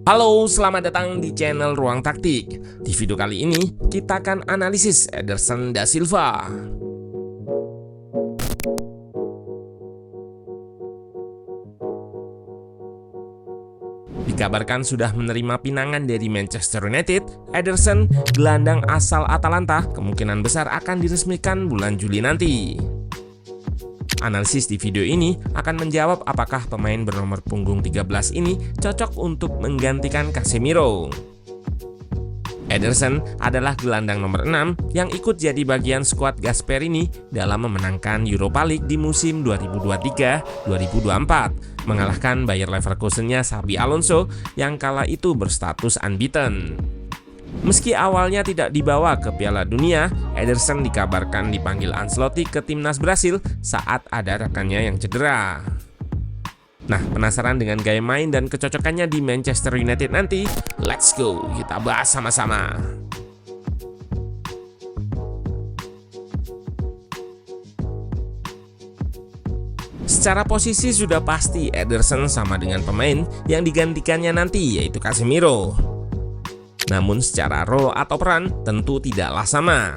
Halo, selamat datang di channel Ruang Taktik. Di video kali ini, kita akan analisis Ederson da Silva. Dikabarkan sudah menerima pinangan dari Manchester United, Ederson, gelandang asal Atalanta, kemungkinan besar akan diresmikan bulan Juli nanti. Analisis di video ini akan menjawab apakah pemain bernomor punggung 13 ini cocok untuk menggantikan Casemiro. Ederson adalah gelandang nomor 6 yang ikut jadi bagian skuad Gasperini dalam memenangkan Europa League di musim 2023-2024, mengalahkan Bayer Leverkusen-nya Xabi Alonso yang kala itu berstatus unbeaten. Meski awalnya tidak dibawa ke Piala Dunia, Ederson dikabarkan dipanggil Ancelotti ke timnas Brasil saat ada rekannya yang cedera. Nah, penasaran dengan gaya main dan kecocokannya di Manchester United nanti? Let's go, kita bahas sama-sama. Secara posisi sudah pasti Ederson sama dengan pemain yang digantikannya nanti, yaitu Casemiro. Namun secara role atau peran tentu tidaklah sama.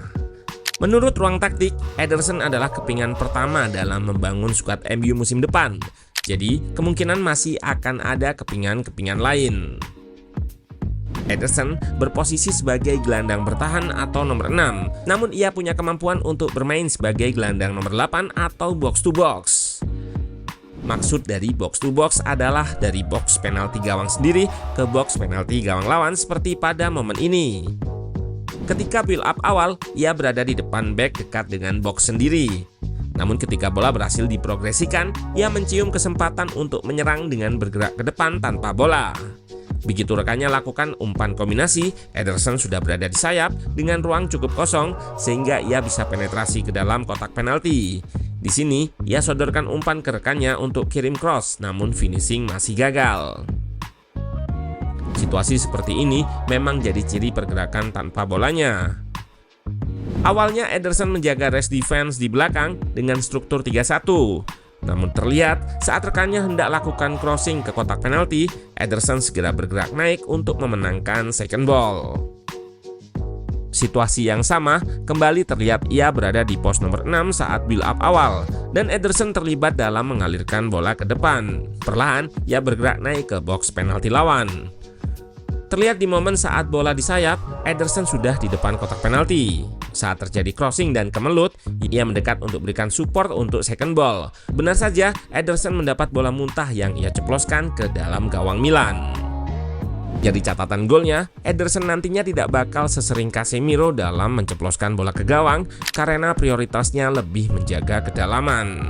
Menurut Ruang Taktik, Ederson adalah kepingan pertama dalam membangun skuad MU musim depan. Jadi kemungkinan masih akan ada kepingan-kepingan lain. Ederson berposisi sebagai gelandang bertahan atau nomor 6. Namun ia punya kemampuan untuk bermain sebagai gelandang nomor 8 atau box to box. Maksud dari box to box adalah dari box penalti gawang sendiri ke box penalti gawang lawan seperti pada momen ini. Ketika build up awal, ia berada di depan back dekat dengan box sendiri. Namun ketika bola berhasil diprogresikan, ia mencium kesempatan untuk menyerang dengan bergerak ke depan tanpa bola. Begitu rekannya lakukan umpan kombinasi, Ederson sudah berada di sayap dengan ruang cukup kosong sehingga ia bisa penetrasi ke dalam kotak penalti. Di sini, ia sodorkan umpan ke rekannya untuk kirim cross, namun finishing masih gagal. Situasi seperti ini memang jadi ciri pergerakan tanpa bolanya. Awalnya Ederson menjaga rest defense di belakang dengan struktur 3-1. Namun terlihat saat rekannya hendak lakukan crossing ke kotak penalti, Ederson segera bergerak naik untuk memenangkan second ball. Situasi yang sama kembali terlihat ia berada di pos nomor 6 saat build up awal dan Ederson terlibat dalam mengalirkan bola ke depan. Perlahan ia bergerak naik ke box penalti lawan. Terlihat di momen saat bola di sayap, Ederson sudah di depan kotak penalti. Saat terjadi crossing dan kemelut, ia mendekat untuk berikan support untuk second ball. Benar saja, Ederson mendapat bola muntah yang ia ceploskan ke dalam gawang Milan. Jadi catatan golnya, Ederson nantinya tidak bakal sesering Casemiro dalam menceploskan bola ke gawang karena prioritasnya lebih menjaga kedalaman.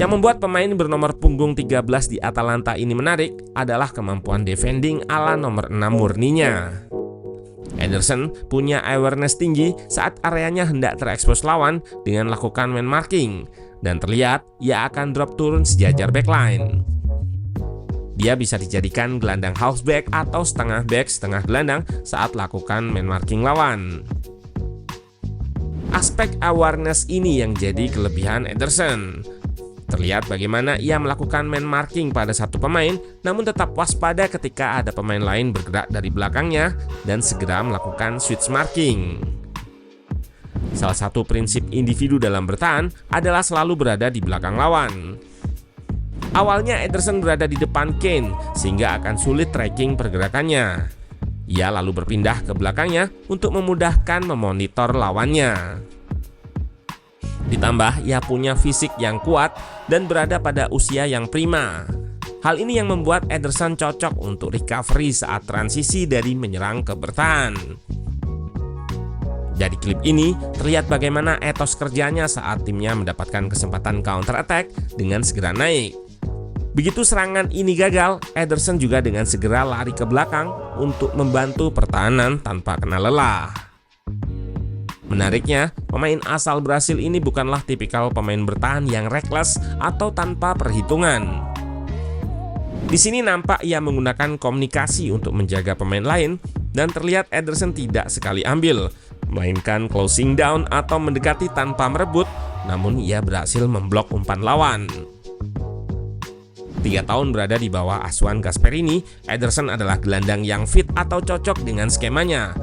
Yang membuat pemain bernomor punggung 13 di Atalanta ini menarik adalah kemampuan defending ala nomor 6 murninya. Ederson punya awareness tinggi saat areanya hendak terekspos lawan dengan lakukan man marking, dan terlihat ia akan drop turun sejajar backline. Dia bisa dijadikan gelandang halfback atau setengah back setengah gelandang saat lakukan man marking lawan. Aspek awareness ini yang jadi kelebihan Ederson. Terlihat bagaimana ia melakukan man marking pada satu pemain, namun tetap waspada ketika ada pemain lain bergerak dari belakangnya dan segera melakukan switch marking. Salah satu prinsip individu dalam bertahan adalah selalu berada di belakang lawan. Awalnya Ederson berada di depan Kane sehingga akan sulit tracking pergerakannya. Ia lalu berpindah ke belakangnya untuk memudahkan memonitor lawannya. Ditambah ia punya fisik yang kuat dan berada pada usia yang prima. Hal ini yang membuat Ederson cocok untuk recovery saat transisi dari menyerang ke bertahan. Dari klip ini terlihat bagaimana etos kerjanya saat timnya mendapatkan kesempatan counter attack dengan segera naik. Begitu serangan ini gagal, Ederson juga dengan segera lari ke belakang untuk membantu pertahanan tanpa kena lelah. Menariknya, pemain asal Brasil ini bukanlah tipikal pemain bertahan yang reckless atau tanpa perhitungan. Di sini nampak ia menggunakan komunikasi untuk menjaga pemain lain dan terlihat Ederson tidak sekali ambil, melainkan closing down atau mendekati tanpa merebut, namun ia berhasil memblok umpan lawan. 3 tahun berada di bawah asuhan Gasperini, Ederson adalah gelandang yang fit atau cocok dengan skemanya.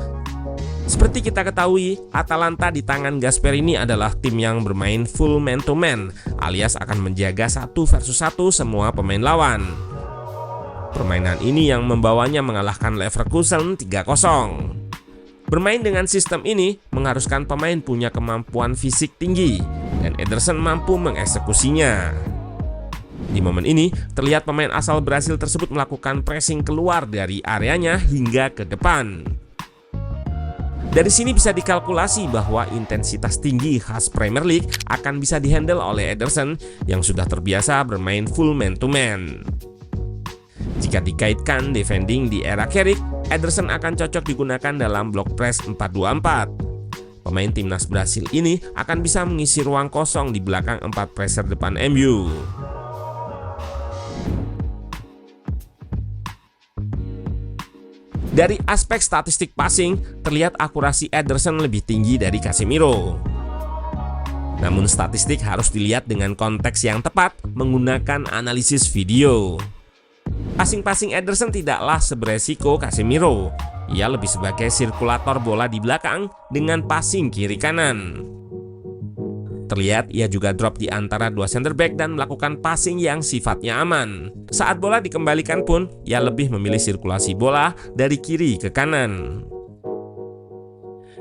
Seperti kita ketahui, Atalanta di tangan Gasperini adalah tim yang bermain full man to man, alias akan menjaga 1 versus 1 semua pemain lawan. Permainan ini yang membawanya mengalahkan Leverkusen 3-0. Bermain dengan sistem ini mengharuskan pemain punya kemampuan fisik tinggi, dan Ederson mampu mengeksekusinya. Di momen ini, terlihat pemain asal Brasil tersebut melakukan pressing keluar dari areanya hingga ke depan. Dari sini bisa dikalkulasi bahwa intensitas tinggi khas Premier League akan bisa dihandle oleh Ederson yang sudah terbiasa bermain full man to man. Jika dikaitkan defending di era Carrick, Ederson akan cocok digunakan dalam block press 4-2-4. Pemain timnas Brasil ini akan bisa mengisi ruang kosong di belakang 4 presser depan MU. Dari aspek statistik passing, terlihat akurasi Ederson lebih tinggi dari Casemiro. Namun statistik harus dilihat dengan konteks yang tepat menggunakan analisis video. Passing Ederson tidaklah seberesiko Casemiro. Ia lebih sebagai sirkulator bola di belakang dengan passing kiri kanan. Terlihat ia juga drop di antara 2 center back dan melakukan passing yang sifatnya aman. Saat bola dikembalikan pun, ia lebih memilih sirkulasi bola dari kiri ke kanan.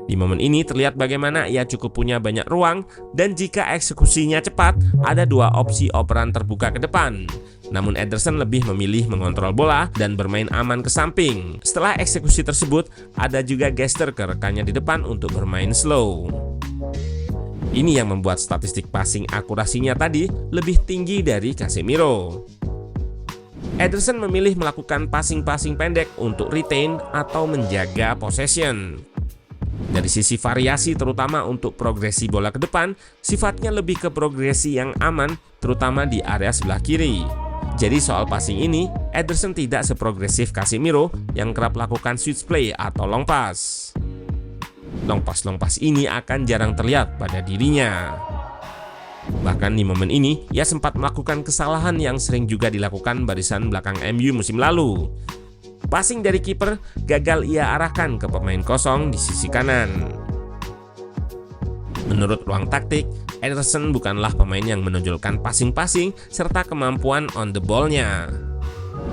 Di momen ini terlihat bagaimana ia cukup punya banyak ruang, dan jika eksekusinya cepat, ada 2 opsi operan terbuka ke depan. Namun Ederson lebih memilih mengontrol bola dan bermain aman ke samping. Setelah eksekusi tersebut, ada juga gesture ke rekannya di depan untuk bermain slow. Ini yang membuat statistik passing akurasinya tadi lebih tinggi dari Casemiro. Ederson memilih melakukan passing pendek untuk retain atau menjaga possession. Dari sisi variasi terutama untuk progresi bola ke depan, sifatnya lebih ke progresi yang aman terutama di area sebelah kiri. Jadi soal passing ini, Ederson tidak seprogresif Casemiro yang kerap lakukan switch play atau long pass. Long pass ini akan jarang terlihat pada dirinya. Bahkan di momen ini, ia sempat melakukan kesalahan yang sering juga dilakukan barisan belakang MU musim lalu. Passing dari kiper gagal ia arahkan ke pemain kosong di sisi kanan. Menurut ruang taktik, Ederson bukanlah pemain yang menonjolkan passing serta kemampuan on the ball-nya.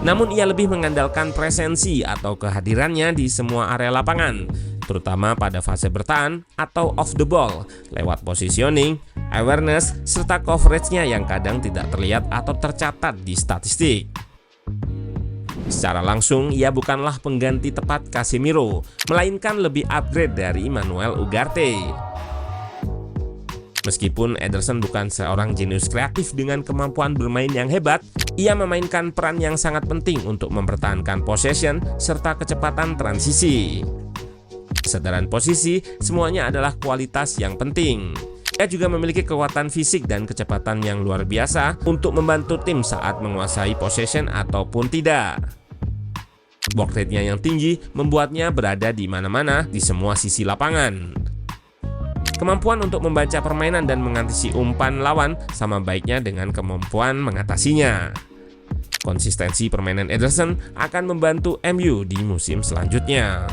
Namun ia lebih mengandalkan presensi atau kehadirannya di semua area lapangan, terutama pada fase bertahan atau off the ball, lewat positioning, awareness, serta coverage-nya yang kadang tidak terlihat atau tercatat di statistik. Secara langsung, ia bukanlah pengganti tepat Casemiro, melainkan lebih upgrade dari Manuel Ugarte. Meskipun Ederson bukan seorang jenius kreatif dengan kemampuan bermain yang hebat, ia memainkan peran yang sangat penting untuk mempertahankan possession serta kecepatan transisi. Kesadaran posisi semuanya adalah kualitas yang penting. Ia juga memiliki kekuatan fisik dan kecepatan yang luar biasa untuk membantu tim saat menguasai possession ataupun tidak. Box rate-nya yang tinggi membuatnya berada di mana-mana di semua sisi lapangan. Kemampuan untuk membaca permainan dan mengatasi umpan lawan sama baiknya dengan kemampuan mengatasinya. Konsistensi permainan Ederson akan membantu MU di musim selanjutnya.